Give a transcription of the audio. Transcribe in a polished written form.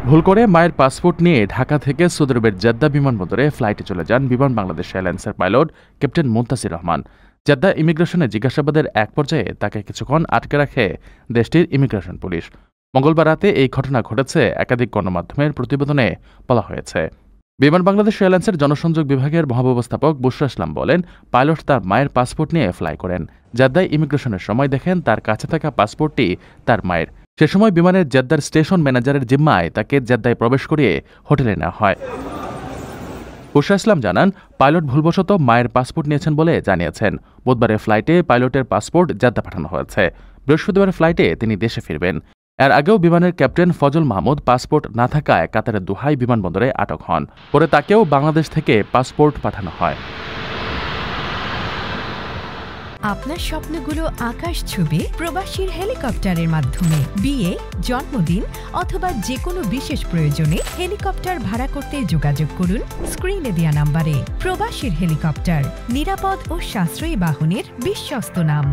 ভুল করে মায়ের পাসপোর্ট নিয়ে ঢাকা থেকে সৌদি আরবের জেদ্দা বিমানবন্দরে ফ্লাইটে চলে যান বিমান বাংলাদেশ এয়ারলাইন্সের pilot captain Muntasir Rahman. Jeddah ইমিগ্রেশনে জিজ্ঞাসাবাদের এক পর্যায়ে তাকে কিছুক্ষণ আটকে রাখে দেশটির ইমিগ্রেশন পুলিশ। মঙ্গলবার রাতে এই ঘটনা ঘটেছে একাধিক গণমাধ্যমের প্রতিবেদনে বলা হয়েছে। বিমান বাংলাদেশ এয়ারলাইন্সের জনসংযোগ বিভাগের মহাব্যবস্থাপক বুশরা ইসলাম বলেন, পাইলট তার মায়ের পাসপোর্ট নিয়ে ফ্লাই করেন। জেদ্দায় ইমিগ্রেশনের সময় দেখেন তার কাছে থাকা পাসপোর্টটি তার মায়ের। সে সময় বিমানের জেদ্দার স্টেশন ম্যানেজারের জিম্মায় তাকে জেদ্দায় প্রবেশ করিয়ে হোটেলে নেওয়া হয়। বুশরা ইসলাম জানান, পাইলট ভুলবশত মায়ের পাসপোর্ট নিয়েছেন বলে জানিয়েছেন। বুধবারের ফ্লাইটে পাইলটের পাসপোর্ট জেদ্দা পাঠানো হয়েছে। বৃহস্পতিবার ফ্লাইটে তিনি দেশে ফিরবেন। এর আগেও বিমানের ক্যাপ্টেন ফজল মাহমুদ পাসপোর্ট না থাকায় কাতারের দোহাই বিমানবন্দরে আটক হন। পরে তাকেও বাংলাদেশ থেকে পাসপোর্ট পাঠানো হয়। আপনার স্বপ্নগুলো আকাশ ছুবে প্রবাসীর হেলিকপ্টারের মাধ্যমে। বিয়ে, জন্মদিন অথবা যে কোনো বিশেষ প্রয়োজনে হেলিকপ্টার ভাড়া করতে যোগাযোগ করুন স্ক্রিনে দেয়া নাম্বারে। প্রবাসীর হেলিকপ্টার, নিরাপদ ও সাশ্রয়ী বাহনের বিশ্বস্ত নাম।